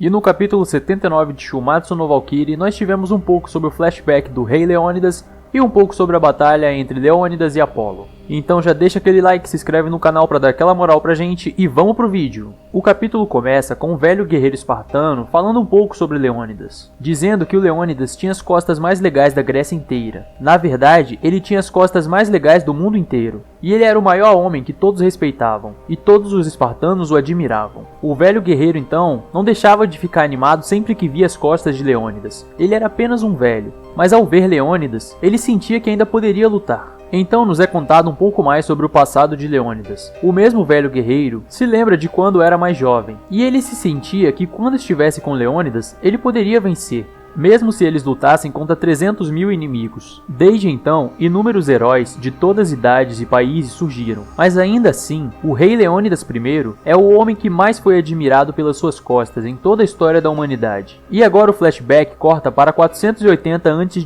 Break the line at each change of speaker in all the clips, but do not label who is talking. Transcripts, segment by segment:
E no capítulo 79 de Shumatsu no Valkyrie, nós tivemos um pouco sobre o flashback do Rei Leônidas e um pouco sobre a batalha entre Leônidas e Apolo. Então já deixa aquele like, se inscreve no canal para dar aquela moral pra gente e vamos pro vídeo. O capítulo começa com um velho guerreiro espartano falando um pouco sobre Leônidas, dizendo que o Leônidas tinha as costas mais legais da Grécia inteira. Na verdade, ele tinha as costas mais legais do mundo inteiro, e ele era o maior homem que todos respeitavam, e todos os espartanos o admiravam. O velho guerreiro então não deixava de ficar animado sempre que via as costas de Leônidas. Ele era apenas um velho, mas ao ver Leônidas, ele sentia que ainda poderia lutar. Então nos é contado um pouco mais sobre o passado de Leônidas. O mesmo velho guerreiro se lembra de quando era mais jovem, e ele se sentia que quando estivesse com Leônidas, ele poderia vencer, mesmo se eles lutassem contra 300 mil inimigos. Desde então, inúmeros heróis de todas as idades e países surgiram, mas ainda assim, o rei Leônidas I é o homem que mais foi admirado pelas suas costas em toda a história da humanidade. E agora o flashback corta para 480 a.C.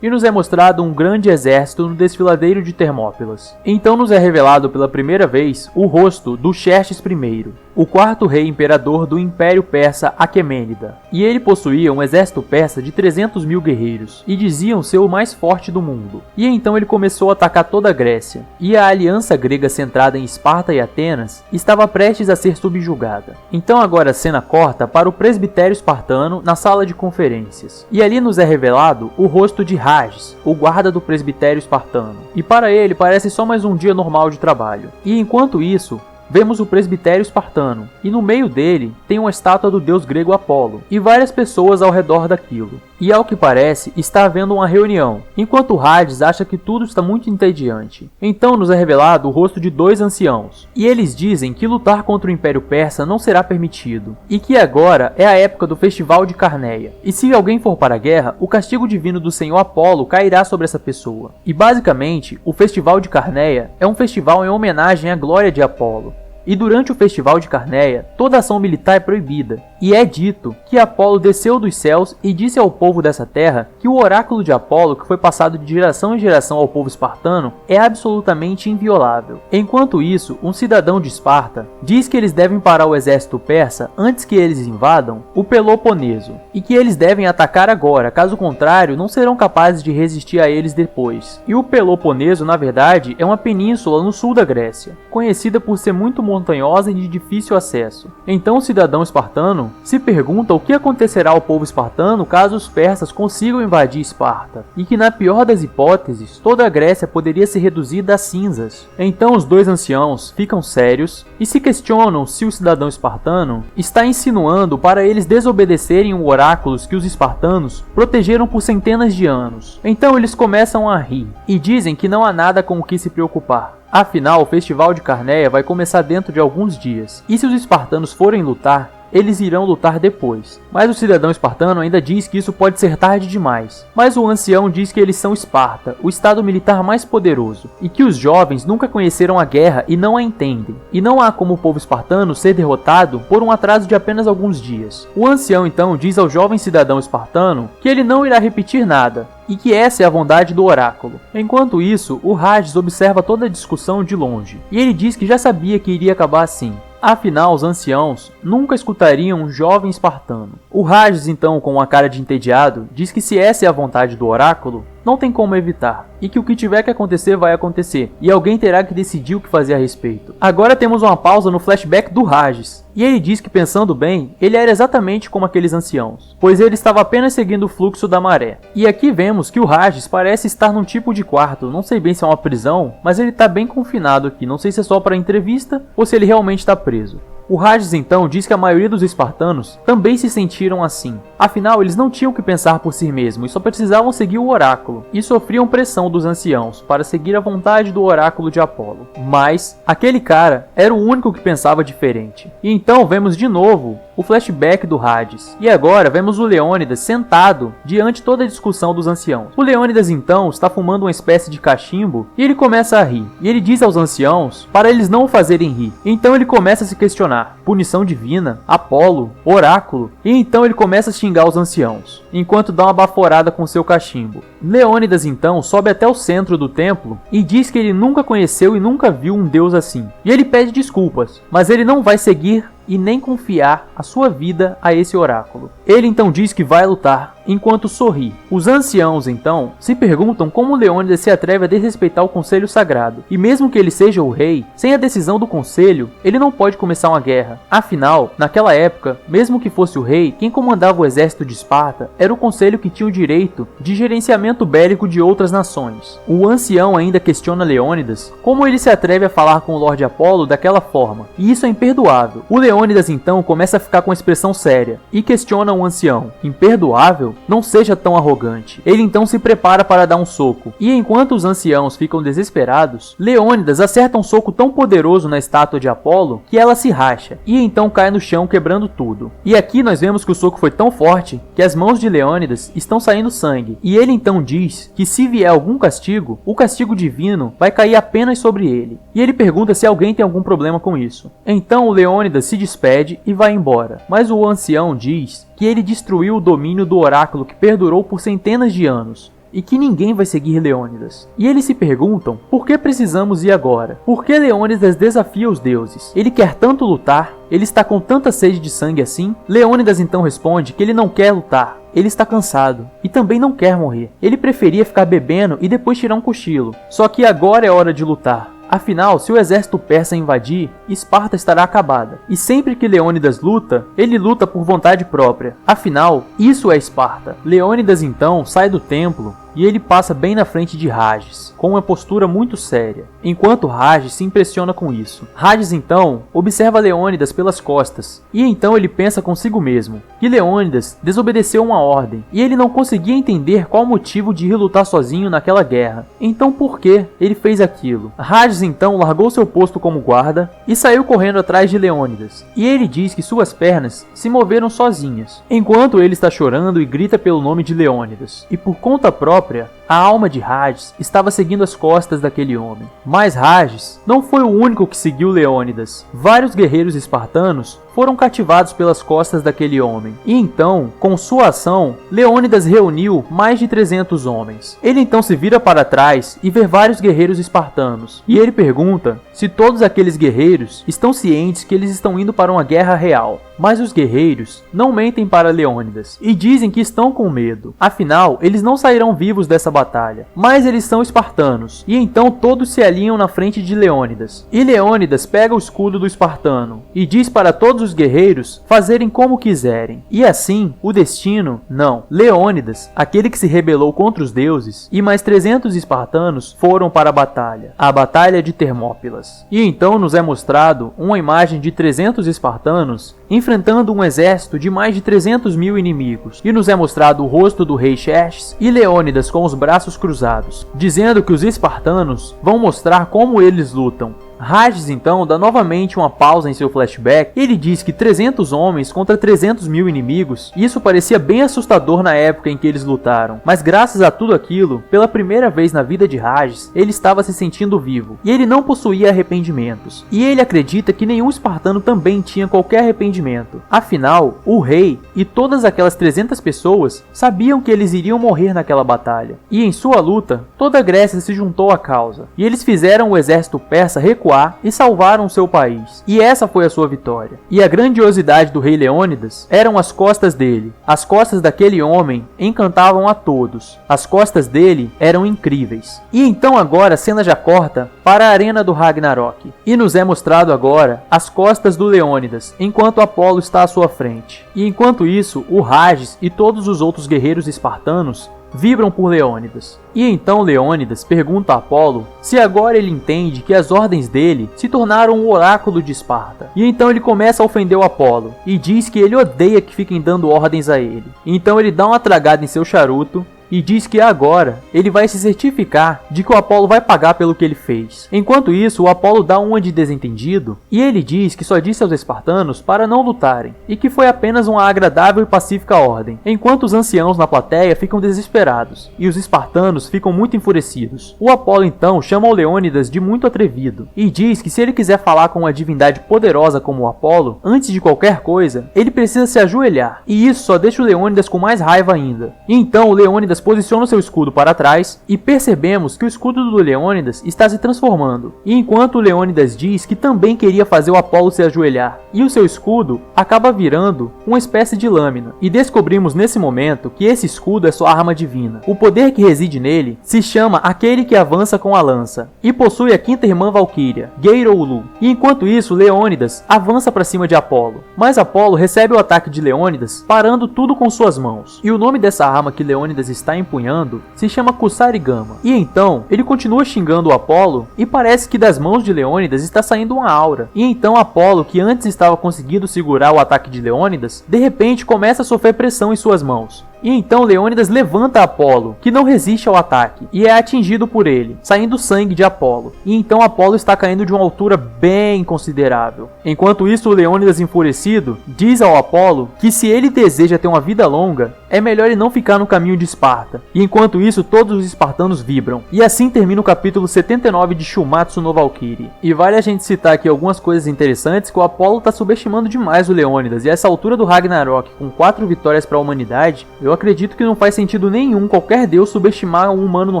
e nos é mostrado um grande exército no desfiladeiro de Termópilas. Então nos é revelado pela primeira vez o rosto do Xerxes I, o quarto rei imperador do Império Persa Aquemênida, e ele possuía um exército persa de 300 mil guerreiros, e diziam ser o mais forte do mundo. E então ele começou a atacar toda a Grécia, e a aliança grega centrada em Esparta e Atenas estava prestes a ser subjugada. Então agora a cena corta para o presbitério espartano na sala de conferências, e ali nos é revelado o rosto de Rages, o guarda do presbitério espartano, e para ele parece só mais um dia normal de trabalho. E enquanto isso, vemos o presbitério espartano, e no meio dele tem uma estátua do deus grego Apolo, e várias pessoas ao redor daquilo. E ao que parece, está havendo uma reunião, enquanto Hades acha que tudo está muito entediante. Então nos é revelado o rosto de dois anciãos, e eles dizem que lutar contra o Império Persa não será permitido, e que agora é a época do Festival de Carneia, e se alguém for para a guerra, o castigo divino do Senhor Apolo cairá sobre essa pessoa. E basicamente, o Festival de Carneia é um festival em homenagem à glória de Apolo. E durante o Festival de Carneia, toda ação militar é proibida, e é dito que Apolo desceu dos céus e disse ao povo dessa terra que o oráculo de Apolo, que foi passado de geração em geração ao povo espartano, é absolutamente inviolável. Enquanto isso, um cidadão de Esparta diz que eles devem parar o exército persa antes que eles invadam o Peloponeso, e que eles devem atacar agora, caso contrário não serão capazes de resistir a eles depois. E o Peloponeso, na verdade, é uma península no sul da Grécia, conhecida por ser muito montanhosa e de difícil acesso. Então o cidadão espartano se pergunta o que acontecerá ao povo espartano caso os persas consigam invadir Esparta, e que na pior das hipóteses, toda a Grécia poderia ser reduzida a cinzas. Então os dois anciãos ficam sérios e se questionam se o cidadão espartano está insinuando para eles desobedecerem os oráculos que os espartanos protegeram por centenas de anos. Então eles começam a rir e dizem que não há nada com o que se preocupar. Afinal, o Festival de Carneia vai começar dentro de alguns dias, e se os espartanos forem lutar, eles irão lutar depois. Mas o cidadão espartano ainda diz que isso pode ser tarde demais. Mas o ancião diz que eles são Esparta, o estado militar mais poderoso, e que os jovens nunca conheceram a guerra e não a entendem. E não há como o povo espartano ser derrotado por um atraso de apenas alguns dias. O ancião então diz ao jovem cidadão espartano que ele não irá repetir nada, e que essa é a vontade do oráculo. Enquanto isso, o Hades observa toda a discussão de longe, e ele diz que já sabia que iria acabar assim. Afinal, os anciãos nunca escutariam um jovem espartano. O Hades, então, com uma cara de entediado, diz que se essa é a vontade do oráculo, não tem como evitar, e que o que tiver que acontecer vai acontecer, e alguém terá que decidir o que fazer a respeito. Agora temos uma pausa no flashback do Hades, e ele diz que, pensando bem, ele era exatamente como aqueles anciãos, pois ele estava apenas seguindo o fluxo da maré. E aqui vemos que o Hades parece estar num tipo de quarto, não sei bem se é uma prisão, mas ele está bem confinado aqui, não sei se é só para entrevista ou se ele realmente está preso. O Hades então diz que a maioria dos espartanos também se sentiram assim. Afinal, eles não tinham que pensar por si mesmos e só precisavam seguir o oráculo, e sofriam pressão dos anciãos para seguir a vontade do oráculo de Apolo. Mas aquele cara era o único que pensava diferente. E então vemos de novo o flashback do Hades. E agora vemos o Leônidas sentado diante de toda a discussão dos anciãos. O Leônidas então está fumando uma espécie de cachimbo e ele começa a rir. E ele diz aos anciãos para eles não o fazerem rir. Então ele começa a se questionar: punição divina, Apolo, oráculo. E então ele começa a xingar os anciãos, enquanto dá uma baforada com seu cachimbo. Leônidas então sobe até o centro do templo e diz que ele nunca conheceu e nunca viu um deus assim. E ele pede desculpas, mas ele não vai seguir e nem confiar a sua vida a esse oráculo. Ele então diz que vai lutar, enquanto sorri. Os anciãos então se perguntam como Leônidas se atreve a desrespeitar o conselho sagrado, e mesmo que ele seja o rei, sem a decisão do conselho, ele não pode começar uma guerra. Afinal, naquela época, mesmo que fosse o rei, quem comandava o exército de Esparta era o conselho que tinha o direito de gerenciamento bélico de outras nações. O ancião ainda questiona Leônidas como ele se atreve a falar com o Lorde Apolo daquela forma, e isso é imperdoável. O Leônidas então começa a ficar com a expressão séria e questiona o ancião: imperdoável? Não seja tão arrogante. Ele então se prepara para dar um soco, e enquanto os anciãos ficam desesperados, Leônidas acerta um soco tão poderoso na estátua de Apolo que ela se racha, e então cai no chão quebrando tudo. E aqui nós vemos que o soco foi tão forte que as mãos de Leônidas estão saindo sangue, e ele então diz que se vier algum castigo, o castigo divino vai cair apenas sobre ele. E ele pergunta se alguém tem algum problema com isso. Então o Leônidas se despede e vai embora, mas o ancião diz que ele destruiu o domínio do oráculo que perdurou por centenas de anos, e que ninguém vai seguir Leônidas. E eles se perguntam, por que precisamos ir agora? Por que Leônidas desafia os deuses? Ele quer tanto lutar? Ele está com tanta sede de sangue assim? Leônidas então responde que ele não quer lutar. Ele está cansado e também não quer morrer. Ele preferia ficar bebendo e depois tirar um cochilo. Só que agora é hora de lutar. Afinal, se o exército persa invadir, Esparta estará acabada. E sempre que Leônidas luta, ele luta por vontade própria. Afinal, isso é Esparta. Leônidas então sai do templo e ele passa bem na frente de Rages, com uma postura muito séria, enquanto Rages se impressiona com isso. Rages então observa Leônidas pelas costas, e então ele pensa consigo mesmo que Leônidas desobedeceu uma ordem, e ele não conseguia entender qual o motivo de ir lutar sozinho naquela guerra. Então por que ele fez aquilo? Rages então largou seu posto como guarda e saiu correndo atrás de Leônidas, e ele diz que suas pernas se moveram sozinhas, enquanto ele está chorando e grita pelo nome de Leônidas, e por conta própria, a alma de Rages estava seguindo as costas daquele homem. Mas Rages não foi o único que seguiu Leônidas. Vários guerreiros espartanos foram cativados pelas costas daquele homem. E então, com sua ação, Leônidas reuniu mais de 300 homens. Ele então se vira para trás e vê vários guerreiros espartanos. E ele pergunta se todos aqueles guerreiros estão cientes que eles estão indo para uma guerra real. Mas os guerreiros não mentem para Leônidas e dizem que estão com medo. Afinal, eles não sairão vivos dessa batalha. Mas eles são espartanos. E então todos se alinham na frente de Leônidas. E Leônidas pega o escudo do espartano e diz para todos os guerreiros fazerem como quiserem. E assim, o destino, não. Leônidas, aquele que se rebelou contra os deuses, e mais 300 espartanos foram para a Batalha de Termópilas. E então nos é mostrado uma imagem de 300 espartanos enfrentando um exército de mais de 300 mil inimigos, e nos é mostrado o rosto do rei Xerxes e Leônidas com os braços cruzados, dizendo que os espartanos vão mostrar como eles lutam. Rages então dá novamente uma pausa em seu flashback e ele diz que 300 homens contra 300 mil inimigos, isso parecia bem assustador na época em que eles lutaram, mas graças a tudo aquilo, pela primeira vez na vida de Rages, ele estava se sentindo vivo, e ele não possuía arrependimentos, e ele acredita que nenhum espartano também tinha qualquer arrependimento. Afinal, o rei e todas aquelas 300 pessoas sabiam que eles iriam morrer naquela batalha, e em sua luta, toda a Grécia se juntou à causa, e eles fizeram o exército persa recuar e salvaram seu país. E essa foi a sua vitória. E a grandiosidade do rei Leônidas eram as costas dele. As costas daquele homem encantavam a todos. As costas dele eram incríveis. E então agora a cena já corta para a arena do Ragnarok. E nos é mostrado agora as costas do Leônidas, enquanto Apolo está à sua frente. E enquanto isso, o Rages e todos os outros guerreiros espartanos vibram por Leônidas. E então Leônidas pergunta a Apolo se agora ele entende que as ordens dele se tornaram o oráculo de Esparta. E então ele começa a ofender o Apolo e diz que ele odeia que fiquem dando ordens a ele. Então ele dá uma tragada em seu charuto e diz que agora ele vai se certificar de que o Apolo vai pagar pelo que ele fez. Enquanto isso, o Apolo dá uma de desentendido e ele diz que só disse aos espartanos para não lutarem e que foi apenas uma agradável e pacífica ordem, enquanto os anciãos na plateia ficam desesperados e os espartanos ficam muito enfurecidos. O Apolo então chama o Leônidas de muito atrevido e diz que se ele quiser falar com uma divindade poderosa como o Apolo, antes de qualquer coisa, ele precisa se ajoelhar, e isso só deixa o Leônidas com mais raiva ainda. E então o Leônidas posiciona seu escudo para trás e percebemos que o escudo do Leônidas está se transformando. E enquanto o Leônidas diz que também queria fazer o Apolo se ajoelhar, e o seu escudo acaba virando uma espécie de lâmina. E descobrimos nesse momento que esse escudo é sua arma divina. O poder que reside nele se chama Aquele que Avança com a Lança e possui a quinta irmã Valquíria, Geirolu. E enquanto isso, Leônidas avança para cima de Apolo. Mas Apolo recebe o ataque de Leônidas, parando tudo com suas mãos. E o nome dessa arma que Leônidas está empunhando se chama Kusarigama. E então, ele continua xingando o Apolo e parece que das mãos de Leônidas está saindo uma aura. E então Apolo, que antes estava conseguindo segurar o ataque de Leônidas, de repente começa a sofrer pressão em suas mãos. E então Leônidas levanta Apolo, que não resiste ao ataque, e é atingido por ele, saindo sangue de Apolo. E então Apolo está caindo de uma altura bem considerável. Enquanto isso, Leônidas, enfurecido, diz ao Apolo que se ele deseja ter uma vida longa, é melhor ele não ficar no caminho de Esparta. E enquanto isso, todos os espartanos vibram. E assim termina o capítulo 79 de Shumatsu no Valkyrie. E vale a gente citar aqui algumas coisas interessantes, que o Apolo está subestimando demais o Leônidas. E essa altura do Ragnarok, com 4 vitórias para a humanidade, eu acredito que não faz sentido nenhum qualquer deus subestimar um humano no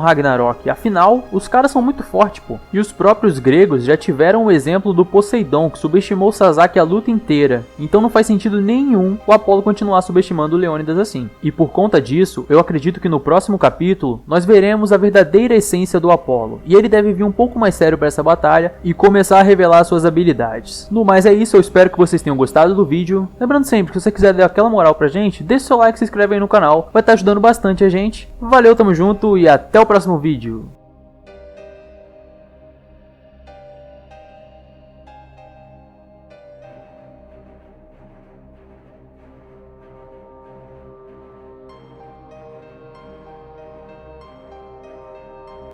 Ragnarok. Afinal, os caras são muito fortes, pô. E os próprios gregos já tiveram o exemplo do Poseidon, que subestimou Sasaki a luta inteira. Então não faz sentido nenhum o Apolo continuar subestimando o Leônidas assim. E por conta disso, eu acredito que no próximo capítulo, nós veremos a verdadeira essência do Apolo. E ele deve vir um pouco mais sério para essa batalha e começar a revelar suas habilidades. No mais é isso, eu espero que vocês tenham gostado do vídeo. Lembrando sempre que se você quiser dar aquela moral pra gente, deixa seu like e se inscreve aí no canal. Vai estar ajudando bastante a gente. Valeu, tamo junto e até o próximo vídeo.